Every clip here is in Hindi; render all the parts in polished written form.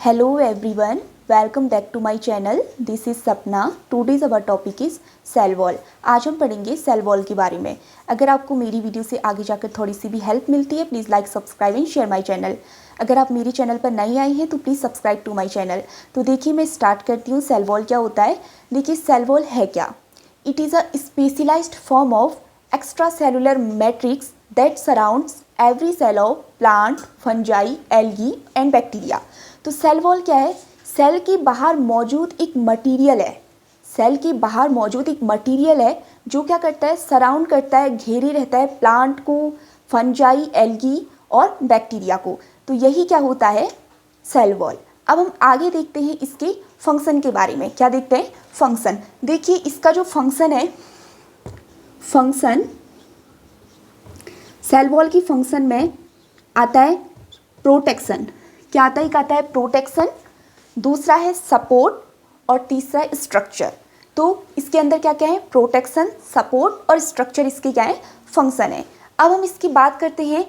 Hello everyone, welcome back to my channel. This is सपना. Today's our topic is cell wall. आज हम पढ़ेंगे सेल वॉल के बारे में. अगर आपको मेरी वीडियो से आगे जाकर थोड़ी सी भी हेल्प मिलती है, please like, subscribe and share my channel. अगर आप मेरे चैनल पर नई आई हैं तो please subscribe to my channel. तो देखिए मैं स्टार्ट करती हूँ. सेल वॉल क्या होता है? देखिए सेल वॉल है क्या? It is a specialized form of extra cellular matrix that surrounds every cell of plant, fungi, algae and bacteria. तो सेल वॉल क्या है? सेल के बाहर मौजूद एक मटेरियल है. सेल के बाहर मौजूद एक मटेरियल है जो क्या करता है? सराउंड करता है, घेरे रहता है प्लांट को, फंजाई, एल्गी और बैक्टीरिया को. तो यही क्या होता है? Cell wall. अब हम आगे देखते हैं इसके फंक्शन के बारे में. क्या देखते हैं? फंक्शन. देखिए इसका जो फंक्शन है, फंक्शन सेल वॉल की फंक्शन में आता है प्रोटेक्शन. क्या आता है? एक आता है प्रोटेक्शन, दूसरा है सपोर्ट और तीसरा है स्ट्रक्चर. तो इसके अंदर क्या क्या है? प्रोटेक्शन, सपोर्ट और स्ट्रक्चर इसके क्या है? फंक्शन है. अब हम इसकी बात करते हैं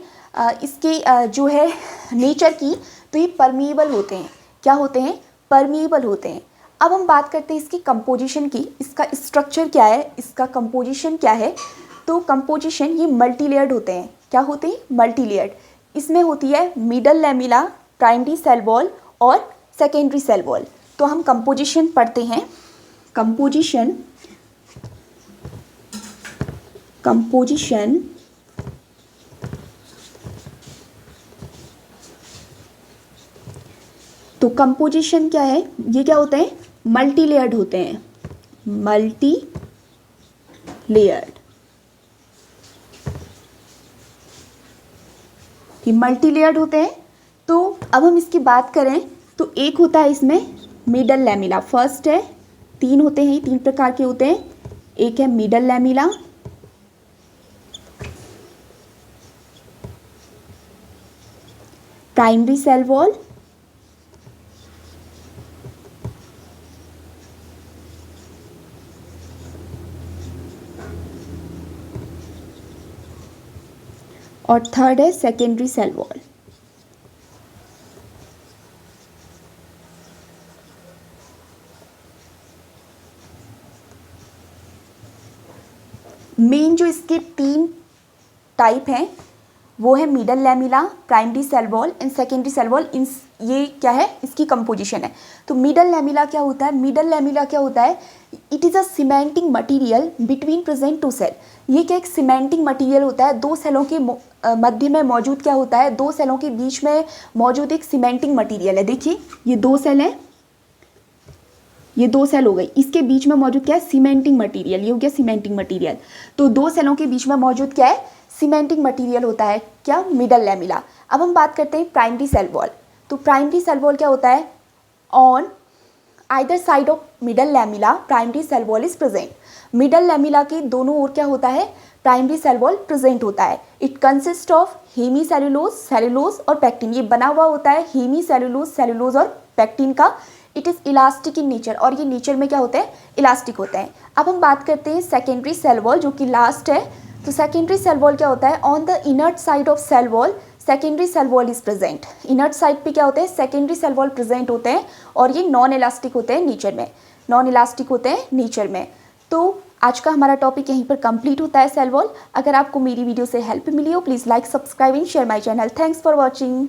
इसके जो है नेचर की. तो ये परमीएबल होते हैं. क्या होते हैं? परमीएबल होते हैं. अब हम बात करते हैं इसकी कंपोजिशन की. इसका स्ट्रक्चर क्या है, इसका कंपोजिशन क्या है? तो कंपोजिशन ये मल्टीलेयर्ड होते हैं. क्या होते हैं? मल्टीलेयर्ड. इसमें होती है middle lamella, primary cell wall और सेकेंडरी सेल वॉल. तो हम कंपोजिशन पढ़ते हैं. कंपोजिशन तो कंपोजिशन क्या है? ये क्या होते हैं? मल्टीलेयर्ड होते हैं. मल्टीलेयर्ड. ये मल्टीलेयर्ड होते हैं. तो अब हम इसकी बात करें तो एक होता है इसमें मिडल लैमेला. फर्स्ट है, तीन होते हैं, तीन प्रकार के होते हैं. एक है middle lamella, primary cell wall, और थर्ड है सेकेंडरी सेल वॉल. मेन जो इसके तीन टाइप हैं वो है middle lamella, primary cell wall and secondary cell wall. इन ये क्या है? इसकी कंपोजिशन है. तो मिडल लैमेला क्या होता है? मिडल लैमेला क्या होता है? It is a cementing material between present two cell. ये क्या एक सीमेंटिंग मटेरियल होता है. दो सेलों के मध्य में मौजूद क्या होता है? दो सेलों के बीच में मौजूद एक सीमेंटिंग मटेरियल है. देखिए ये दो सेल है, ये दो सेल हो गई. इसके बीच में मौजूद क्या है? Cementing material. ये हो गया सीमेंटिंग मटेरियल. तो दो सेलों के बीच में मौजूद क्या है? सीमेंटिंग मटेरियल होता है. क्या? Middle lamella. अब हम बात करते हैं प्राइमरी सेल वॉल. तो प्राइमरी सेल वॉल क्या होता है? On either side of middle lamella primary cell wall is present. Middle lamella के दोनों ओर क्या होता है? प्राइमरी सेल वॉल प्रेजेंट होता है. It consist of hemicellulose, cellulose और पैक्टिन. ये बना हुआ होता है हेमी सेलुलोज, सेलुलोज और पैक्टिन का. It is elastic in nature. और ये नेचर में क्या होते हैं? इलास्टिक होते हैं. अब हम बात करते हैं सेकेंडरी सेल वॉल जो कि लास्ट है. तो सेकेंडरी सेल वॉल क्या होता है? On the inner side of cell wall secondary cell wall is present. Inner side पे क्या होते हैं? सेकेंडरी सेल वॉल प्रेजेंट होते हैं और ये नॉन इलास्टिक होते हैं नेचर में. नॉन इलास्टिक होते हैं नेचर में. तो आज का हमारा टॉपिक यहीं पर कंप्लीट होता है सेल वॉल. अगर आपको मेरी वीडियो से हेल्प मिली हो, please like, subscribe and share my channel. Thanks for watching.